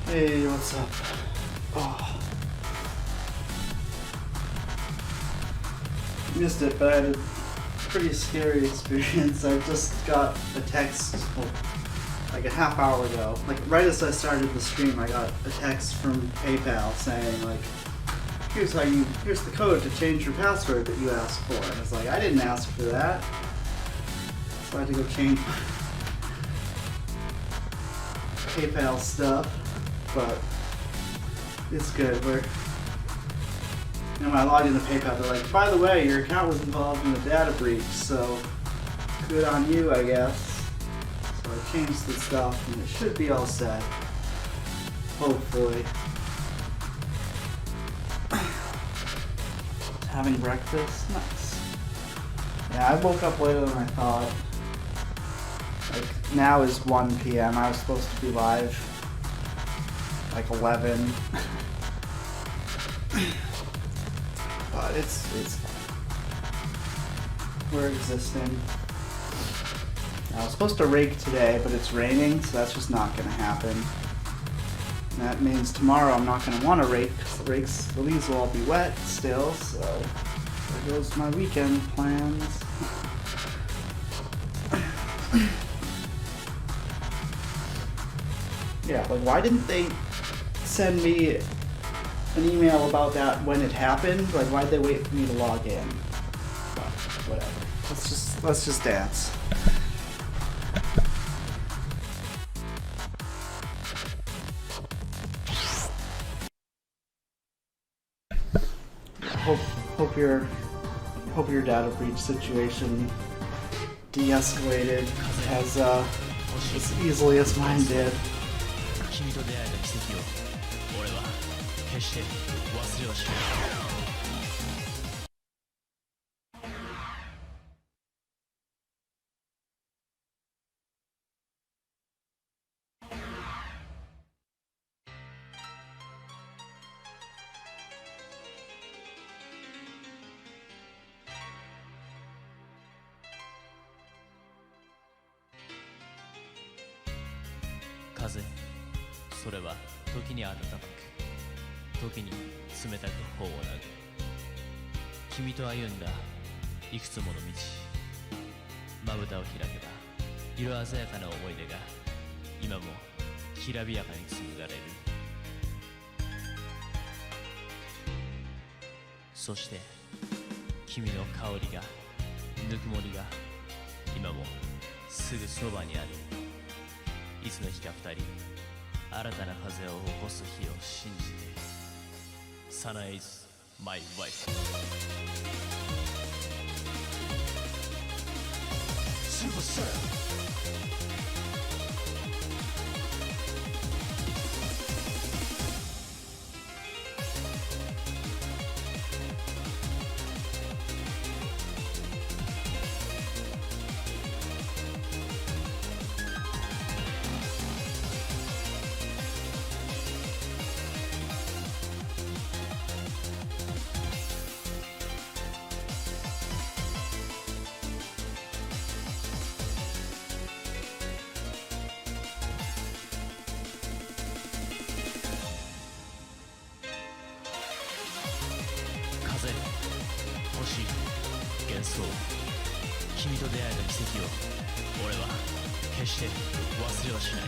Hey, what's up? Oh. Missed it, but I had a pretty scary experience. I just got a text like a half hour ago. Like right as I started the stream, I got a text from PayPal saying like, here's the code to change your password that you asked for. And I was like, I didn't ask for that. So I had to go change my PayPal stuff. But it's good. When I logged into PayPal, they're like, by the way, your account was involved in a data breach, so good on you, I guess. So I changed the stuff, and it should be all set. Hopefully. Having breakfast? Nice. Yeah, I woke up later than I thought. Like, now is 1 p.m. I was supposed to be live like 11. But it's fine. We're existing. I was supposed to rake today, but it's raining, so that's just not going to happen. And that means tomorrow I'm not going to want to rake because the leaves will all be wet still, so there goes my weekend plans. Yeah, like why didn't they send me an email about that when it happened? Like why'd they wait for me to log in? But whatever. Let's just dance. Hope your data breach situation de-escalated as easily as mine did. 君と出会えた奇跡を俺は決して忘れはしない。風、それは時に暖かく、時に冷たく頬を殴る。君と歩んだいくつもの道、まぶたを開けば色鮮やかな思い出が今もきらびやかに紡がれる。そして君の香りが、ぬくもりが今もすぐそばにある。いつの日か二人、新たな風を起こす日を信じて。Sana is my wife. Super Saiyan.風、星、幻想、君と出会えた奇跡を俺は決して忘れはしない。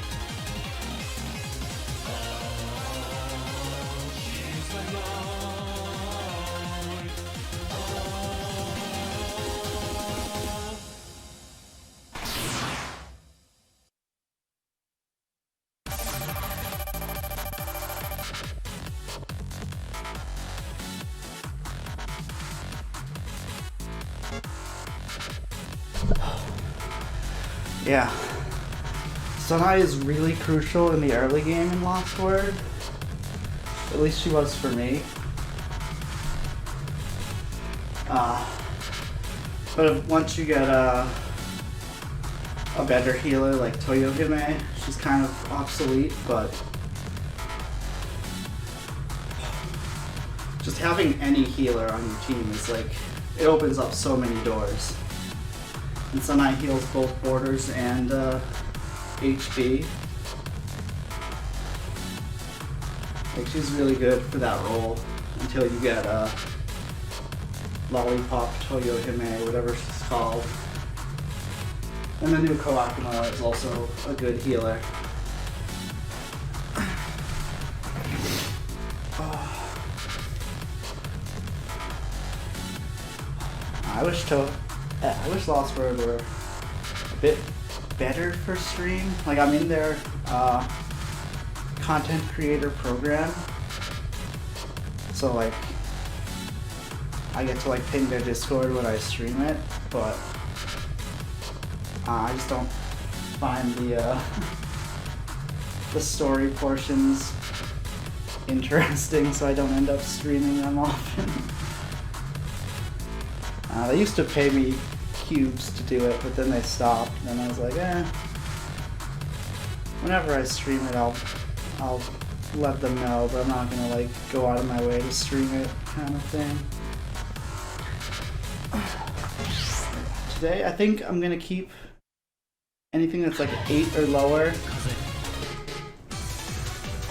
Yeah. Sunai is really crucial in the early game in Lost Word. At least she was for me. But once you get a better healer like Toyohime, she's kind of obsolete, but just having any healer on your team is like, it opens up so many doors. And Sunai heals both borders and HP. Like, she's really good for that role until you get Lollipop Toyohime, whatever she's called. And the new Koakuma is also a good healer. I wish Lost Word were a bit better for stream. Like, I'm in their content creator program, so like I get to like ping their Discord when I stream it, but I just don't find the story portions interesting, so I don't end up streaming them often. They used to pay me cubes to do it, but then they stopped, and I was like, whenever I stream it, I'll let them know, but I'm not gonna like go out of my way to stream it, kind of thing. Today, I think I'm gonna keep anything that's like 8 or lower.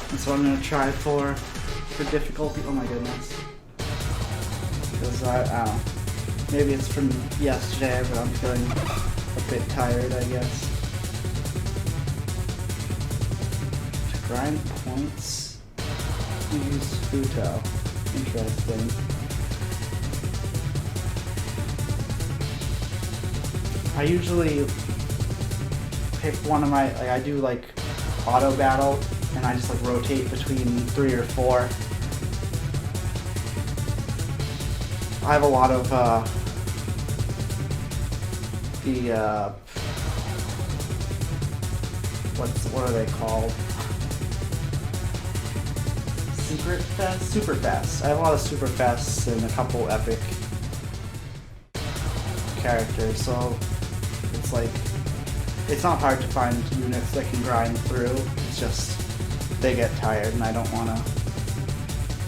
That's what I'm gonna try for difficulty. Oh my goodness. Because I don't know. Maybe it's from yesterday, but I'm feeling a bit tired, I guess. To grind points, use Futo. Interesting. I usually pick one of my, like, I do like auto battle, and I just like rotate between 3 or 4. I have a lot of what are they called? Secret Fest? Super Fest. I have a lot of Super Fests and a couple epic characters, so it's like, it's not hard to find units that can grind through. It's just they get tired, and I don't want to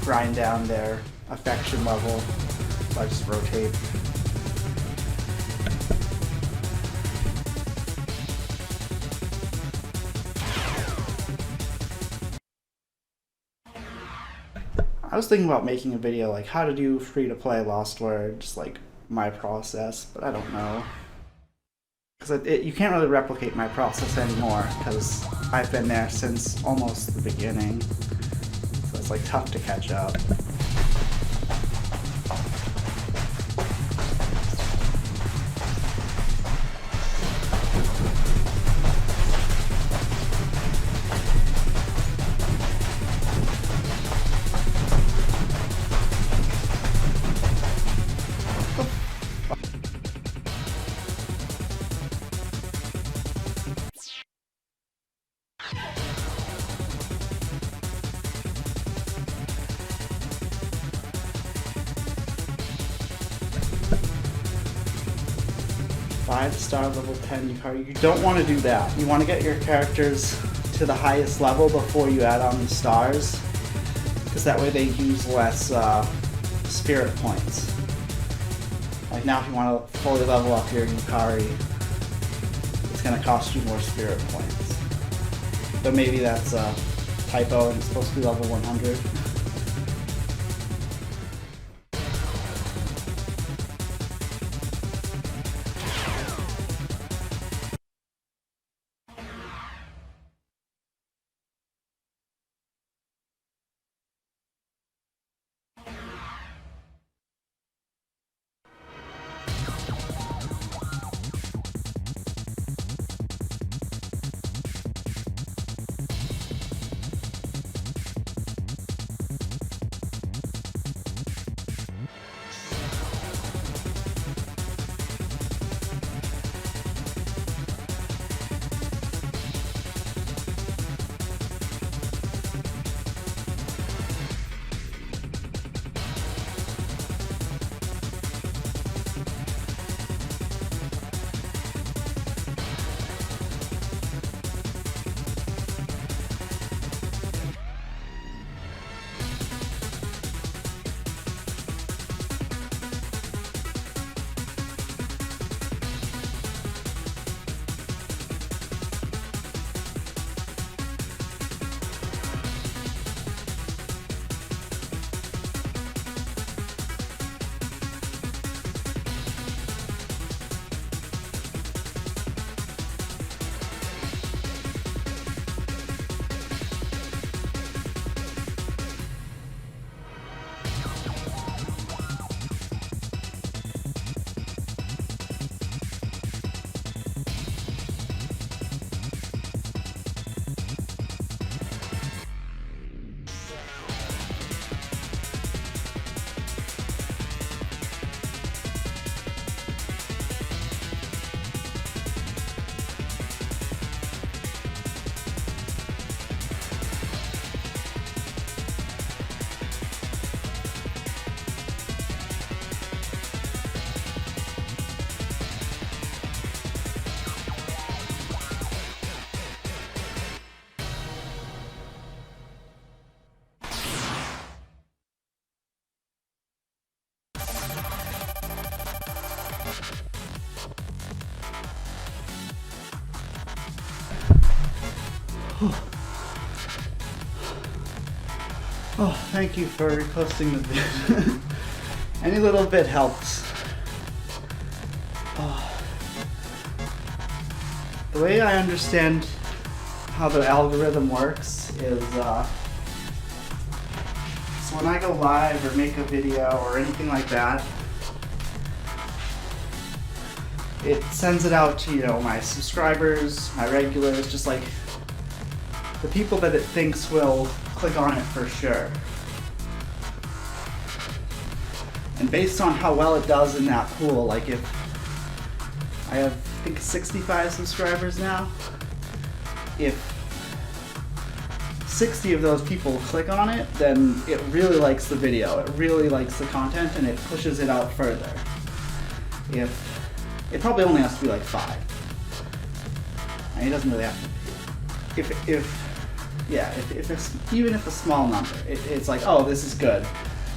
grind down their affection level. I just rotate. was thinking about making a video like how to do free-to-play Lost Word, just like my process, but I don't know. Because you can't really replicate my process anymore, because I've been there since almost the beginning. So it's like tough to catch up. Five-star level 10 Yukari. You don't want to do that. You want to get your characters to the highest level before you add on the stars, because that way they use less spirit points. Like now if you want to fully level up your Yukari, it's going to cost you more spirit points. But maybe that's a typo and it's supposed to be level 100. Oh, thank you for reposting the video. Any little bit helps. Oh. The way I understand how the algorithm works is, so when I go live or make a video or anything like that, it sends it out to, my subscribers, my regulars, just like the people that it thinks will click on it for sure. And based on how well it does in that pool, like if I have, I think, 65 subscribers now, if 60 of those people click on it, then it really likes the video, it really likes the content, and it pushes it out further. If it probably only has to be like 5. I mean, it doesn't really have to be. If it's even if a small number, it's like, oh, this is good.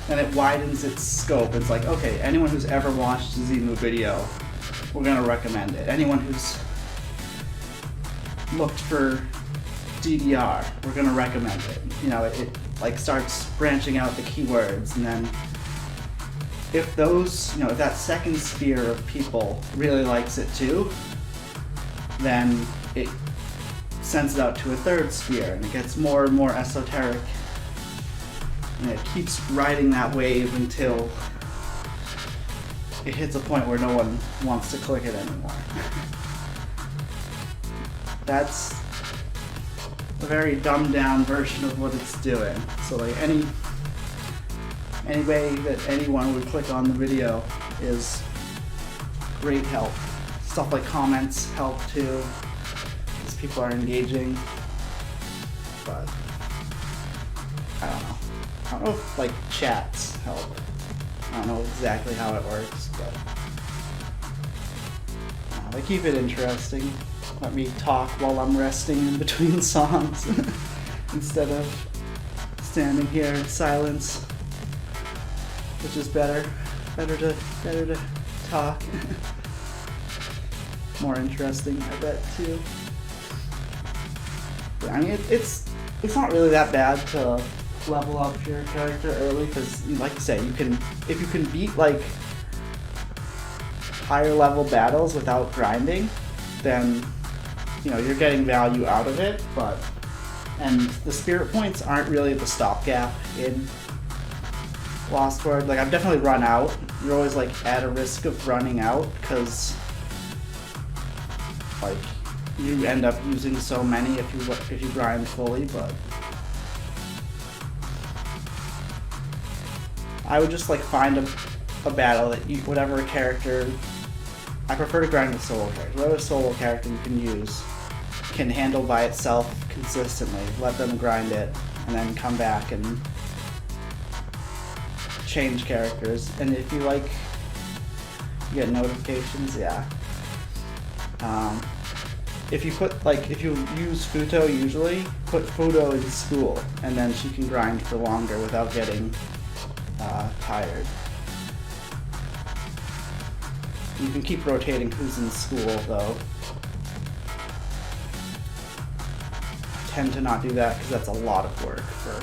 Then it widens its scope. It's like, okay, anyone who's ever watched a Zimu video, we're gonna recommend it. Anyone who's looked for DDR, we're gonna recommend it. like starts branching out the keywords, and then if those, if that second sphere of people really likes it too, then it sends it out to a third sphere, and it gets more and more esoteric, and it keeps riding that wave until it hits a point where no one wants to click it anymore. That's a very dumbed down version of what it's doing. So like any way that anyone would click on the video is great help. Stuff like comments help too, because people are engaging. But I don't know if like chats help. I don't know exactly how it works, but they keep it interesting. Let me talk while I'm resting in between songs instead of standing here in silence, which is better. Better to talk. More interesting, I bet too. But, I mean, it's not really that bad to level up your character early, because, like you say, if you can beat like higher level battles without grinding, then you're getting value out of it. And the spirit points aren't really the stopgap in Lost Word. Like, I've definitely run out. You're always like at a risk of running out, because like you end up using so many if you grind fully. But I would just like find a battle that whatever character. I prefer to grind with solo characters. Whatever solo character you can use can handle by itself consistently. Let them grind it, and then come back and change characters. And if you get notifications, yeah. If you use Futo, usually put Futo in school, and then she can grind for longer without getting tired. You can keep rotating who's in school, though. I tend to not do that because that's a lot of work for.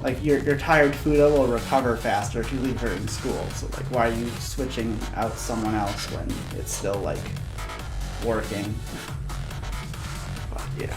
Like, your tired Fudo will recover faster if you leave her in school. So like, why are you switching out someone else when it's still like working? But yeah.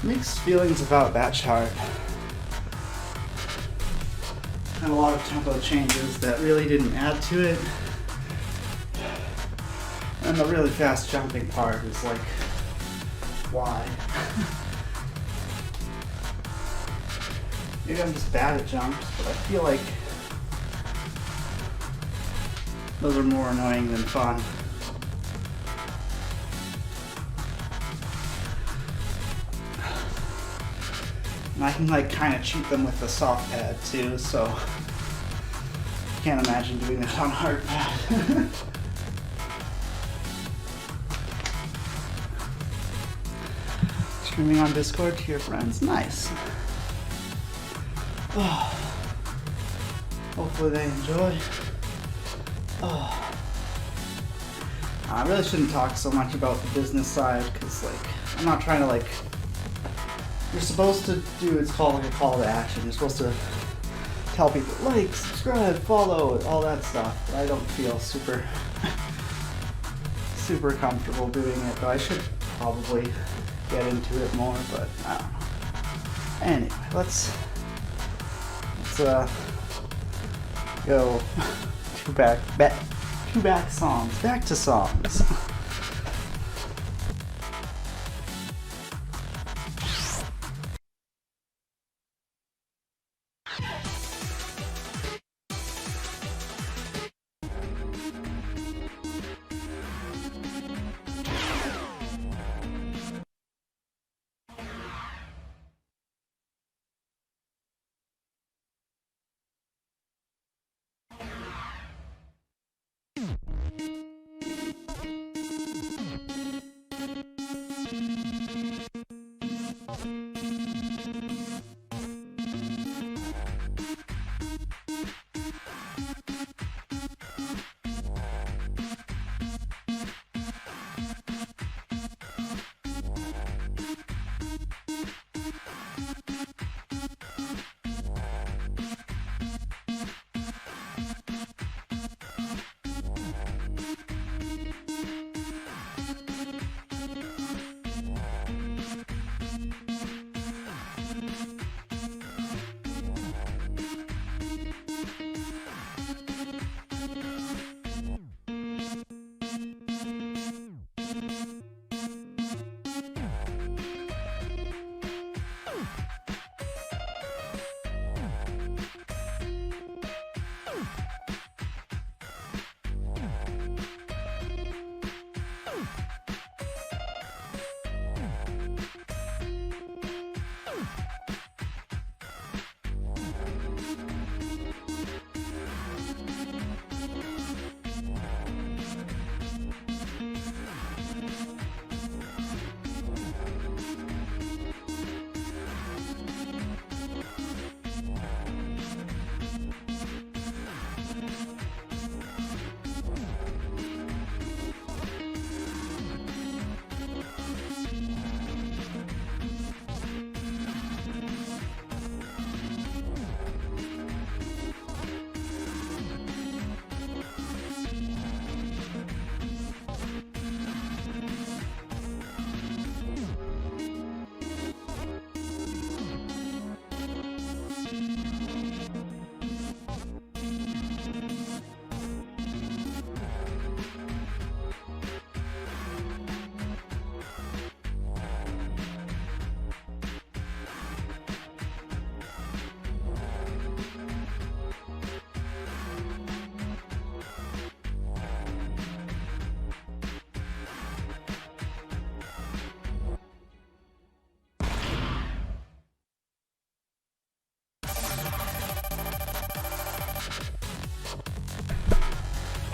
Mixed feelings about that chart. Had a lot of tempo changes that really didn't add to it. And the really fast jumping part is like, why? Maybe I'm just bad at jumps, but I feel like those are more annoying than fun. And I can like kind of cheat them with the soft pad too, so can't imagine doing that on hard pad. Streaming on Discord to your friends, nice. Oh. Hopefully they enjoy. Oh. I really shouldn't talk so much about the business side because like I'm not trying to like. You're supposed to do, it's called like a call to action. You're supposed to tell people like, subscribe, follow, all that stuff. But I don't feel super comfortable doing it, but I should probably get into it more, but I don't know. Anyway, let's go two back songs. Back to songs.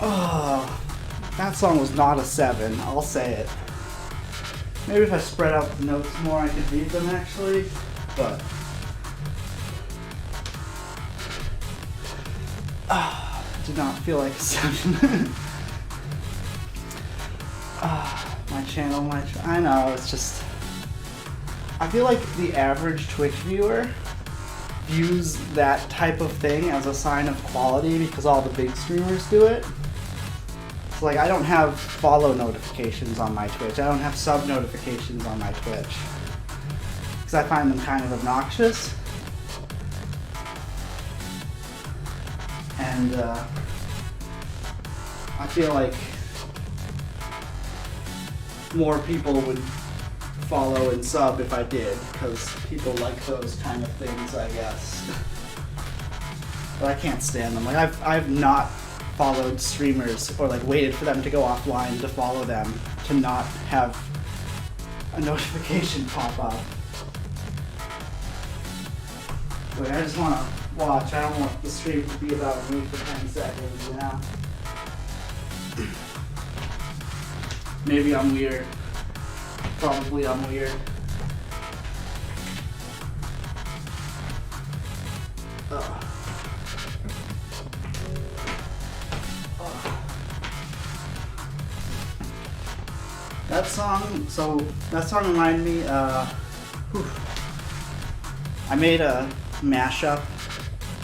Oh, that song was not a 7, I'll say it. Maybe if I spread out the notes more I could read them actually, but... did not feel like a 7. I know, it's just... I feel like the average Twitch viewer views that type of thing as a sign of quality because all the big streamers do it. So like I don't have follow notifications on my Twitch. I don't have sub notifications on my Twitch. because I find them kind of obnoxious. And I feel like more people would follow and sub if I did, because people like those kind of things, I guess. But I can't stand them. Like I've not followed streamers or like waited for them to go offline to follow them to not have a notification pop up. Wait, I just want to watch. I don't want the stream to be about me for 10 seconds, you know? Maybe I'm weird. Probably I'm weird. Ugh. That song reminded me, I made a mashup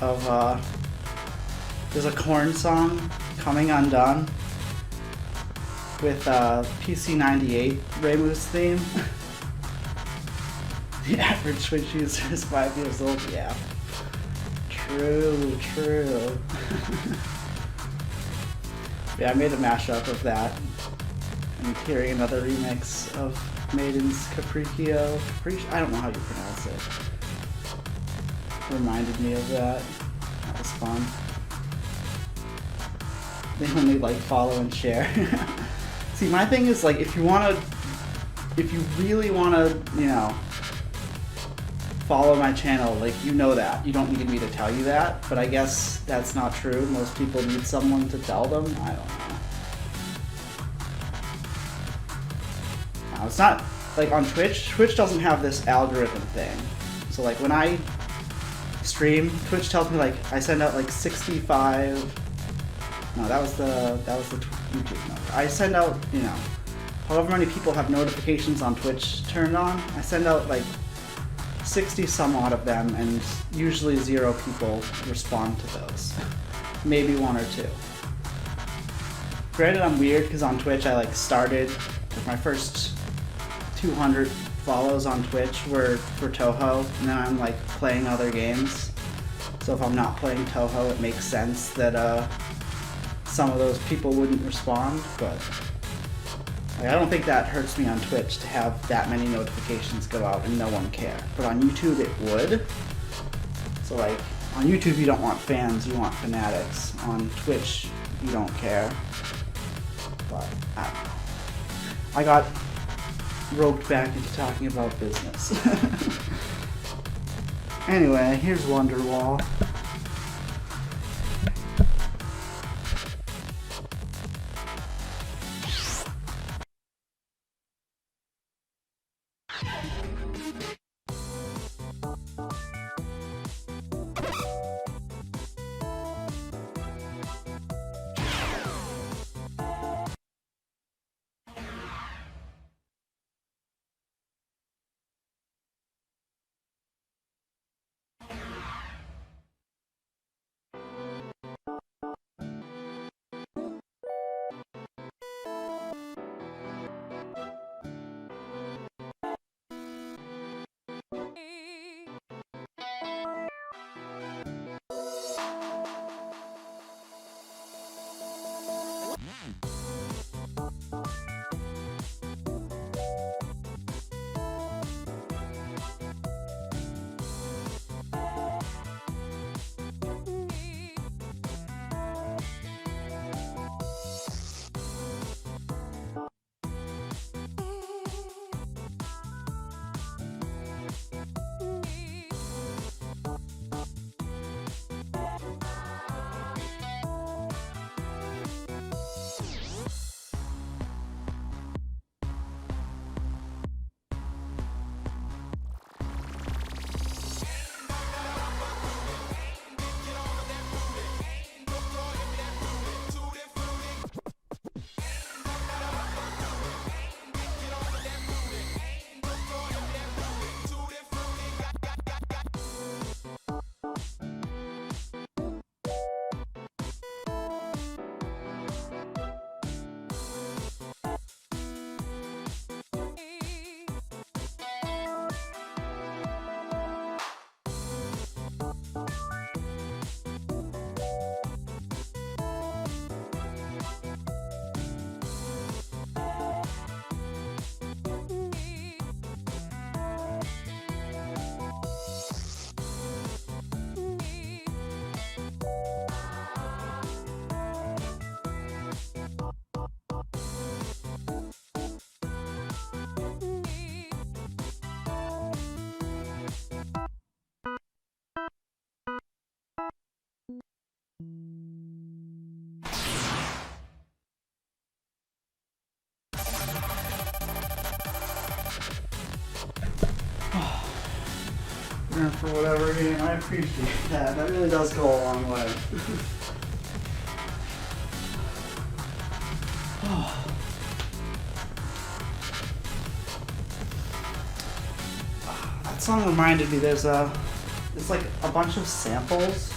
of, there's a Korn song, Coming Undone, with PC98 Raymu's theme. The average Twitch user is 5 years old, yeah. True. Yeah, I made a mashup of that. And hearing another remix of Maiden's Capriccio. I don't know how you pronounce it. Reminded me of that. That was fun. They only like, follow, and share. See, my thing is like, if you really wanna, you know, follow my channel, like, you know that. You don't need me to tell you that, but I guess that's not true. Most people need someone to tell them. I don't know. It's not like on Twitch doesn't have this algorithm thing. So like when I stream, Twitch tells me like I send out like 65. No, that was the YouTube number. I send out, you know, however many people have notifications on Twitch turned on. I send out like 60 some odd of them, and usually 0 people respond to those. Maybe 1 or 2. Granted, I'm weird because on Twitch I like started like, my first 200 follows on Twitch were for Toho, and then I'm like playing other games. So if I'm not playing Toho, it makes sense that some of those people wouldn't respond, but like, I don't think that hurts me on Twitch to have that many notifications go out and no one care. But on YouTube it would. So like on YouTube you don't want fans, you want fanatics. On Twitch you don't care. But I don't know. I got roped back into talking about business. Anyway, here's Wonderwall. for whatever game. I appreciate that. That really does go a long way. That song reminded me, there's like a bunch of samples.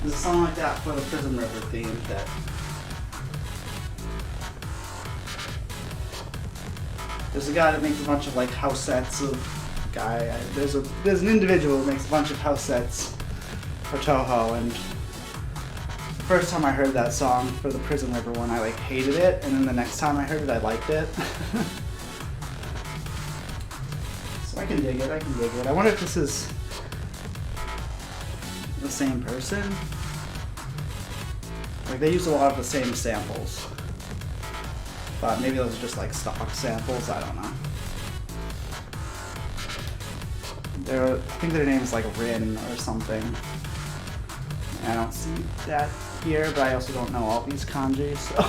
There's a song like that for the Prism River theme that there's a guy that makes a bunch of like house sets of there's an individual that makes a bunch of house sets for Toho, and the first time I heard that song for the Prism River one, I like hated it, and then the next time I heard it, I liked it. So I can dig it. I wonder if this is the same person. Like, they use a lot of the same samples, but maybe those are just like stock samples. I don't know. I think their name is like Rin or something. I don't see that here, but I also don't know all these kanji, so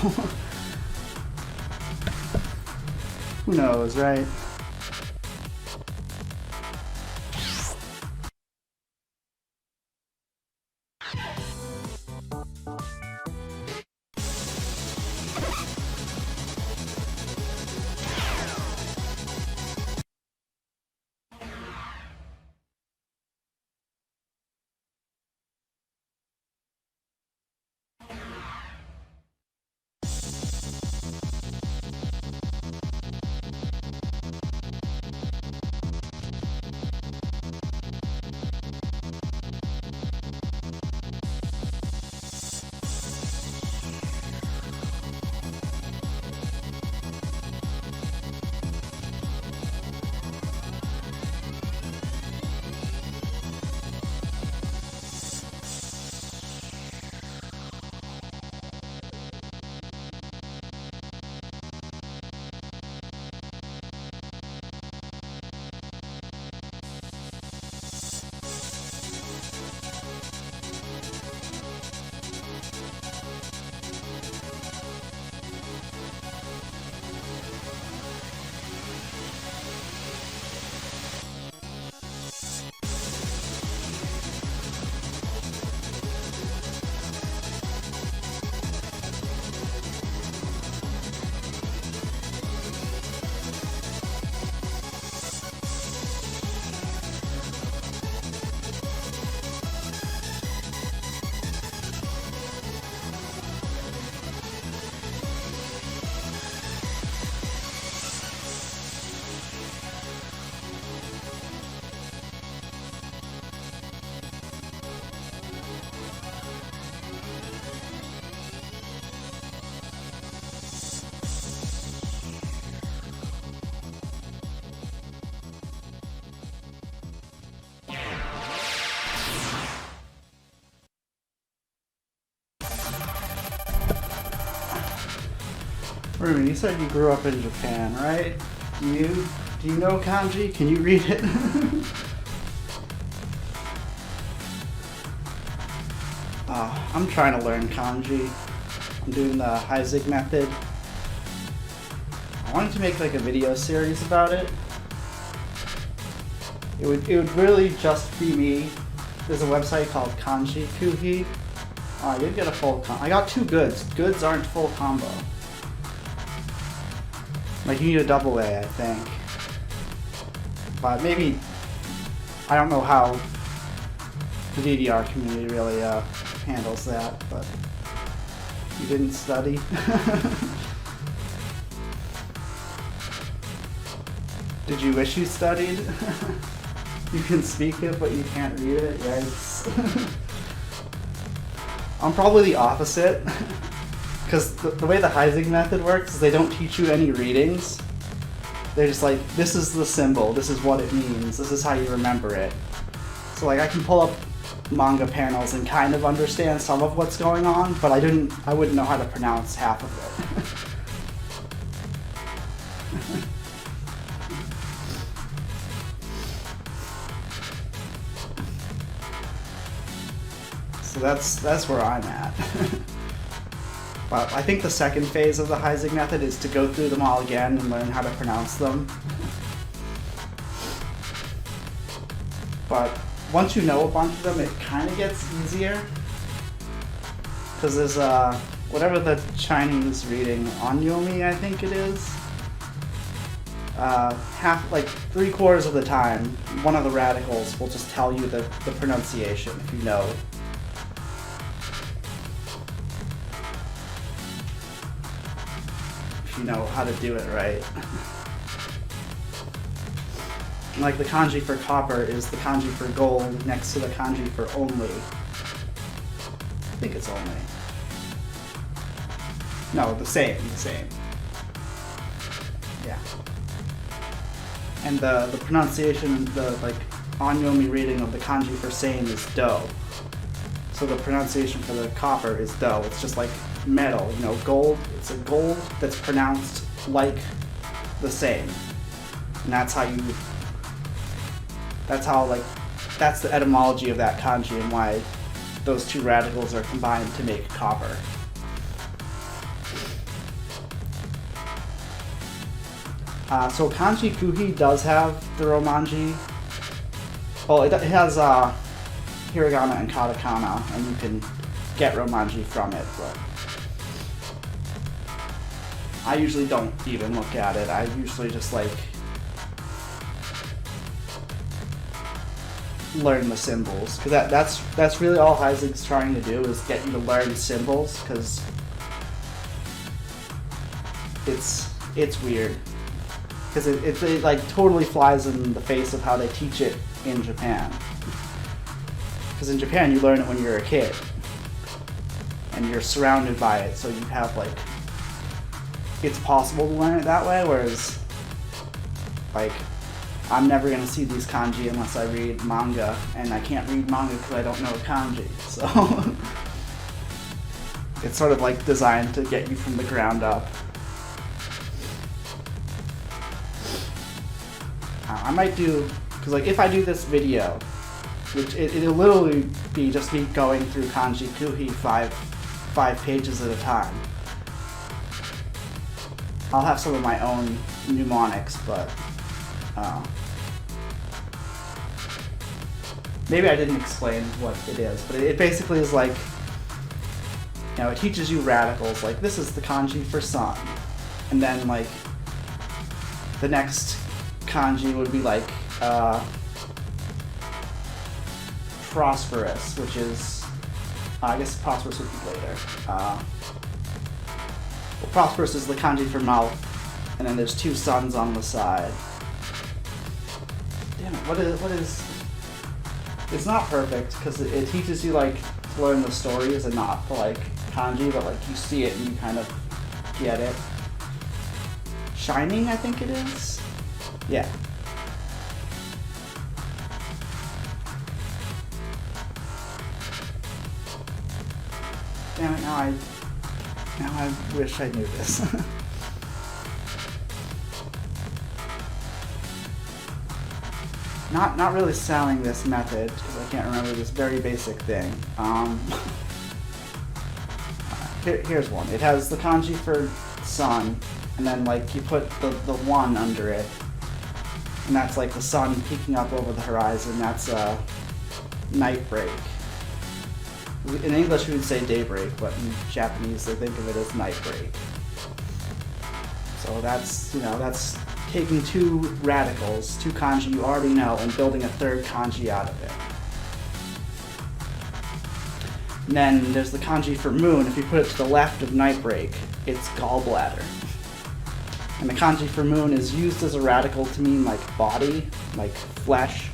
who knows, right? Rumi, you said you grew up in Japan, right? Do you know kanji? Can you read it? I'm trying to learn kanji. I'm doing the Heisig method. I wanted to make like a video series about it. It would really just be me. There's a website called Kanji Kuhi. Oh, I did get a full I got 2 goods. Goods aren't full combo. Like, you need a double A, I think. But maybe, I don't know how the DDR community really handles that, but you didn't study. Did you wish you studied? You can speak it, but you can't read it. Yikes. I'm probably the opposite. Because the way the Heisig method works is they don't teach you any readings. They're just like, this is the symbol, this is what it means, this is how you remember it. So like, I can pull up manga panels and kind of understand some of what's going on, but I wouldn't know how to pronounce half of it. So that's where I'm at. But I think the second phase of the Heisig method is to go through them all again and learn how to pronounce them. But once you know a bunch of them, it kind of gets easier. Because there's whatever the Chinese reading, onyomi, I think it is. Like 3/4 of the time, one of the radicals will just tell you the pronunciation if you know. If you know how to do it right. Like the kanji for copper is the kanji for gold next to the kanji for only. I think it's only. No, the same. Yeah. And the pronunciation, the like onyomi reading of the kanji for same is do. So the pronunciation for the copper is do. It's just like metal, you know, gold. It's a gold that's pronounced like the same. And that's the etymology of that kanji and why those two radicals are combined to make copper. So kanji kuhi does have the romanji. Well, it has hiragana and katakana, and you can get romanji from it, but I usually don't even look at it. I usually just like learn the symbols, because that's really all Heisig's trying to do, is get you to learn symbols, because it's weird, because it like totally flies in the face of how they teach it in Japan. Because in Japan you learn it when you're a kid and you're surrounded by it, so you have like, it's possible to learn it that way, whereas like I'm never going to see these kanji unless I read manga, and I can't read manga because I don't know kanji, so it's sort of like designed to get you from the ground up. I might do, because like if I do this video, which it'll literally be just me going through kanji kuhi five pages at a time. I'll have some of my own mnemonics, but maybe I didn't explain what it is, but it basically is like, you know, it teaches you radicals, like this is the kanji for sun, and then like the next kanji would be like prosperous, which is, I guess prosperous would be later. Well, prosperous is the kanji for mouth, and then there's two suns on the side. Damn it, what is, it's not perfect, because it teaches you like to learn the stories and not to like kanji, but like you see it and you kind of get it. Shining, I think it is? Yeah. Damn it, now I wish I knew this. Not really selling this method, because I can't remember this very basic thing. Here's one. It has the kanji for sun, and then like you put the one under it, and that's like the sun peeking up over the horizon. That's night break. In English we would say daybreak, but in Japanese they think of it as night break. So that's, you know, that's taking two radicals, two kanji you already know, and building a third kanji out of it. And then there's the kanji for moon. If you put it to the left of night break, it's gallbladder. And the kanji for moon is used as a radical to mean like body, like flesh.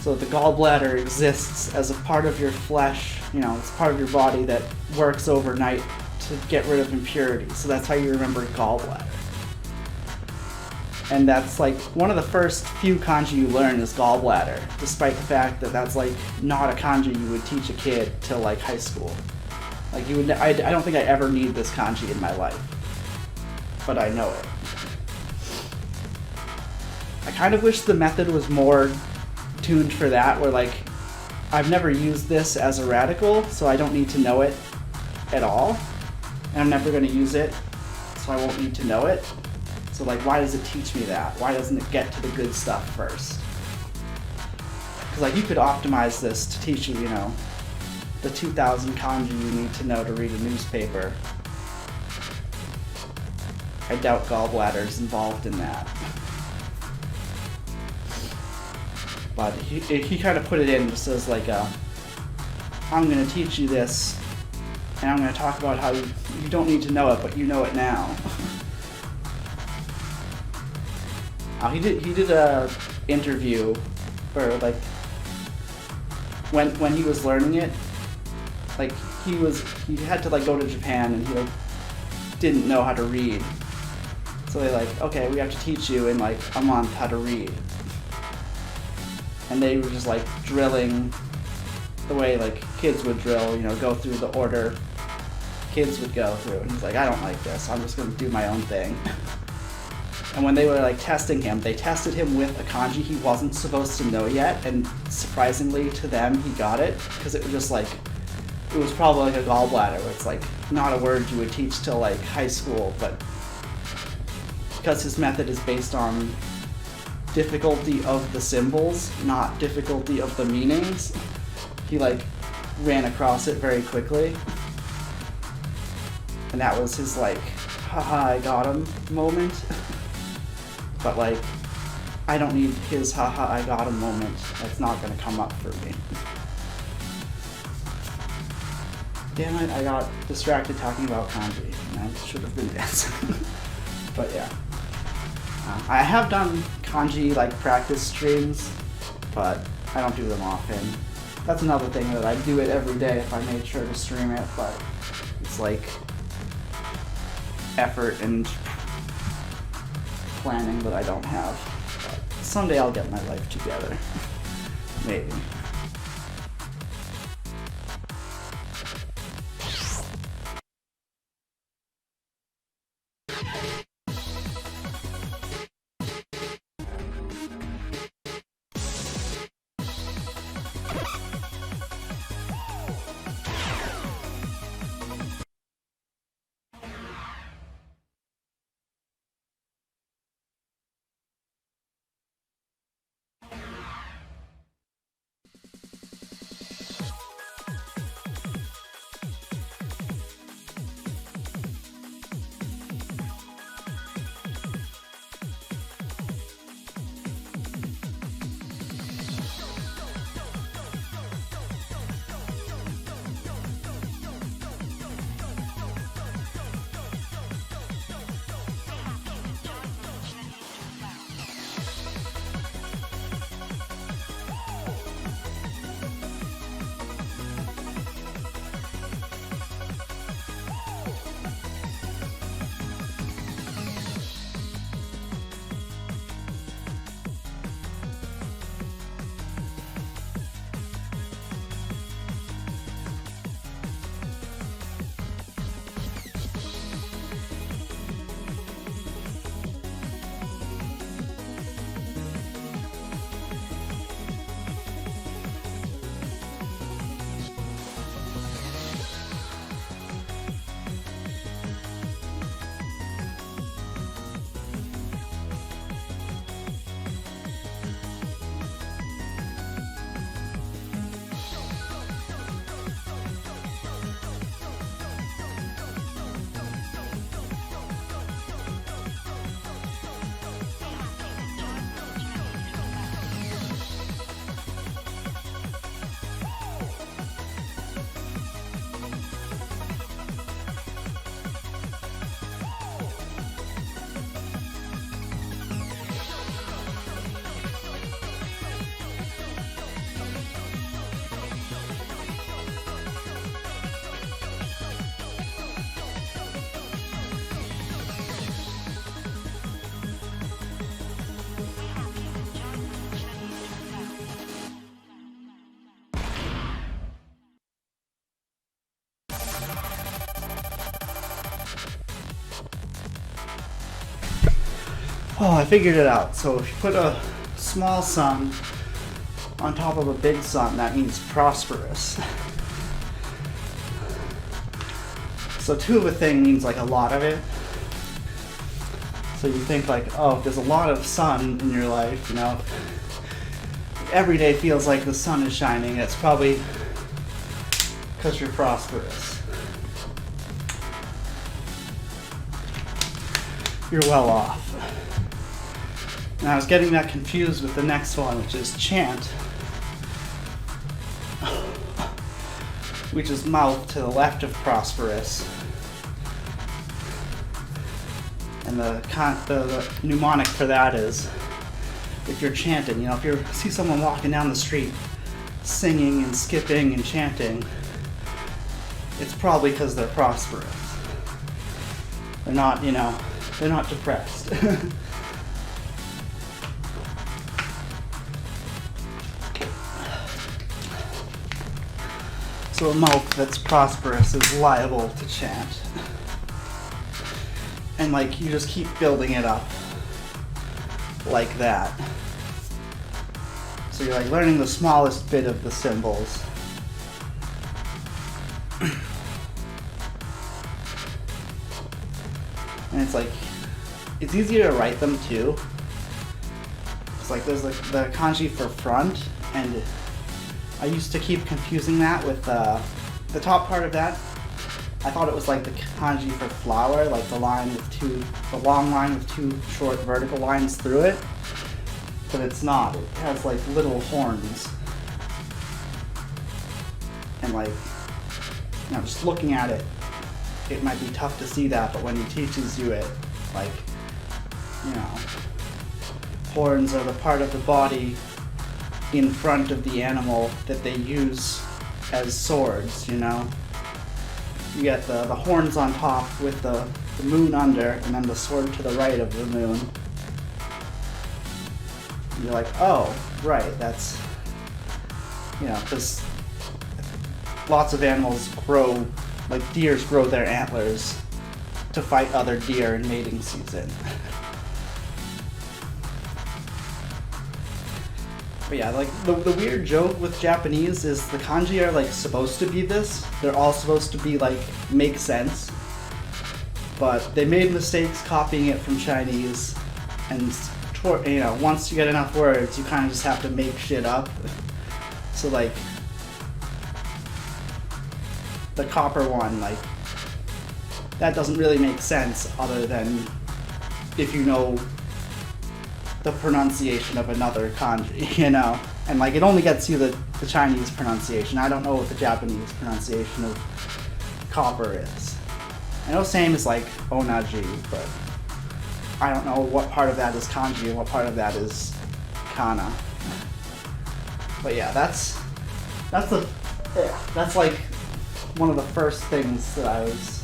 So the gallbladder exists as a part of your flesh, you know, it's part of your body that works overnight to get rid of impurities. So that's how you remember gallbladder. And that's like one of the first few kanji you learn is gallbladder, despite the fact that that's like not a kanji you would teach a kid till like high school. Like you would, I don't think I ever need this kanji in my life, but I know it. I kind of wish the method was more tuned for that, where like I've never used this as a radical, so I don't need to know it at all, and I'm never going to use it, so I won't need to know it. So like, why does it teach me that? Why doesn't it get to the good stuff first? Because like you could optimize this to teach you, you know, the 2,000 kanji you need to know to read a newspaper. I doubt gallbladder's involved in that. But he kind of put it in just as like a, I'm going to teach you this, and I'm going to talk about how you don't need to know it, but you know it now. He did a interview where like when he was learning it, like he had to like go to Japan and he like didn't know how to read. So they like, okay, we have to teach you in like a month how to read. And they were just like drilling the way like kids would drill, you know, go through the order kids would go through. And he's like, I don't like this, I'm just gonna do my own thing. And when they were like testing him, they tested him with a kanji he wasn't supposed to know yet, and surprisingly to them, he got it, because it was just like, it was probably like a gallbladder, where it's like not a word you would teach till like high school, but because his method is based on difficulty of the symbols, not difficulty of the meanings, he like ran across it very quickly. And that was his like, haha, I got him moment. But like, I don't need his haha, I got him moment. That's not gonna come up for me. Damn it, I got distracted talking about kanji. And I should have been dancing. But yeah. I have done kanji like practice streams, but I don't do them often. That's another thing that I'd do it every day if I made sure to stream it, but it's like effort and planning that I don't have. But someday I'll get my life together. Maybe. Oh, I figured it out. So if you put a small sun on top of a big sun, that means prosperous. So two of a thing means like a lot of it. So you think like, oh, if there's a lot of sun in your life, you know, every day feels like the sun is shining, it's probably because you're prosperous. You're well off. And I was getting that confused with the next one, which is chant, which is mouth to the left of prosperous. And the mnemonic for that is, if you're chanting, if you see someone walking down the street singing and skipping and chanting, it's probably because they're prosperous. They're not, they're not depressed. So a mouth that's prosperous is liable to chant. And you just keep building it up like that. So you're learning the smallest bit of the symbols. And it's easier to write them too. It's there's the kanji for front, and I used to keep confusing that with the top part of that. I thought it was the kanji for flower, the long line with two short vertical lines through it. But it's not. It has little horns. And just looking at it, it might be tough to see that, but when he teaches you it, horns are the part of the body in front of the animal that they use as swords, You get the horns on top with the moon under, and then the sword to the right of the moon. And you're oh, right, that's, because lots of animals grow, deers grow their antlers to fight other deer in mating season. But yeah, the weird joke with Japanese is the kanji are supposed to be this. They're all supposed to be make sense. But they made mistakes copying it from Chinese, and once you get enough words, you kind of just have to make shit up. So the copper one, that doesn't really make sense other than if you know the pronunciation of another kanji, and it only gets you the Chinese pronunciation. I don't know what the Japanese pronunciation of copper is. I know same as onaji, but I don't know what part of that is kanji and what part of that is kana. But yeah, that's one of the first things that was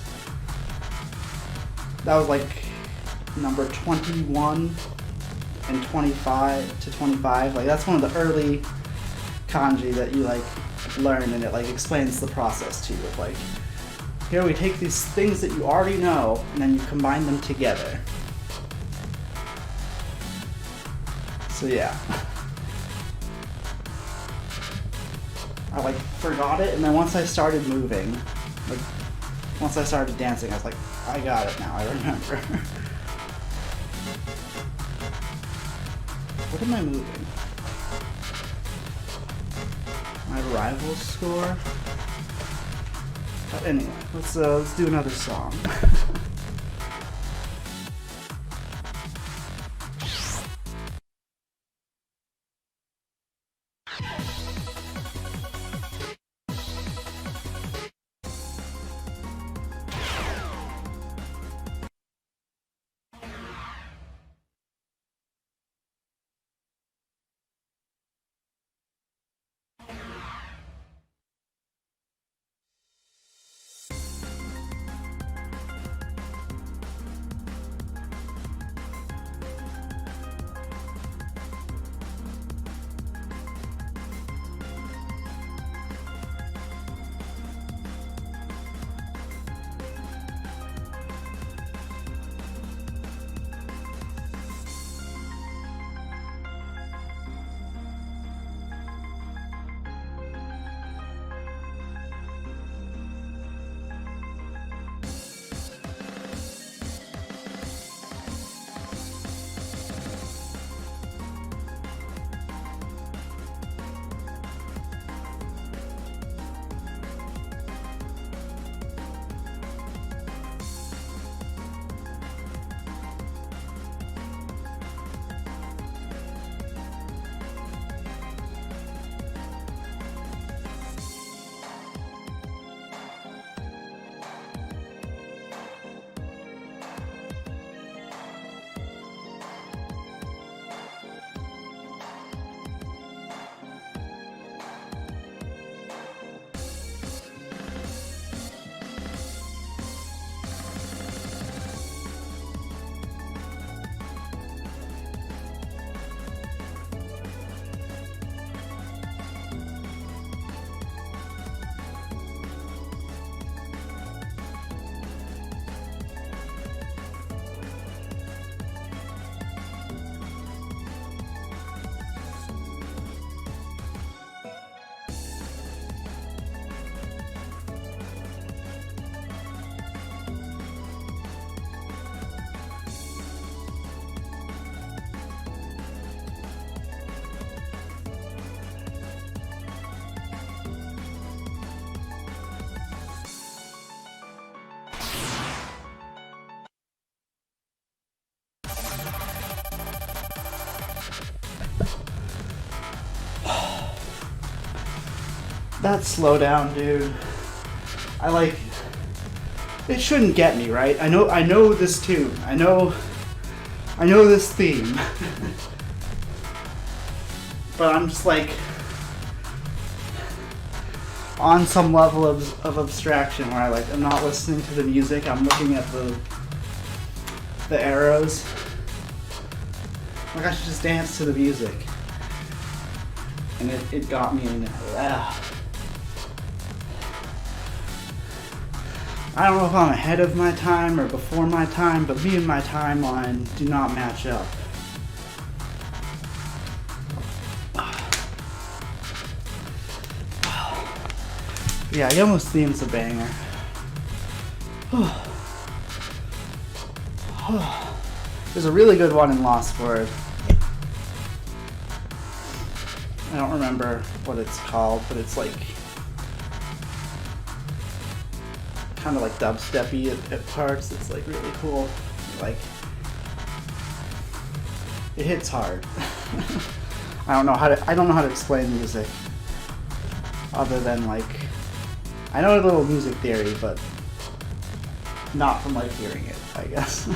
number 21 and 25 to 25. That's one of the early kanji that you learn, and it explains the process to you of here we take these things that you already know and then you combine them together. So yeah. I forgot it, and then once I started moving, once I started dancing, I was I got it now, I remember. What am I moving? My rival score? But anyway, let's do another song. that slowdown, dude. I like. It shouldn't get me, right? I know this tune. I know this theme. But I'm just like on some level of abstraction where I'm not listening to the music, I'm looking at the arrows. Like I should just dance to the music. And it got me in there. I don't know if I'm ahead of my time or before my time, but me and my timeline do not match up. Yeah, Yomo's theme's a banger. There's a really good one in Lost Word. I don't remember what it's called, but it's like kind of like dubsteppy at parts. It's like really cool. Like it hits hard. I don't know how to explain music other than like I know a little music theory, but not from like hearing it, I guess.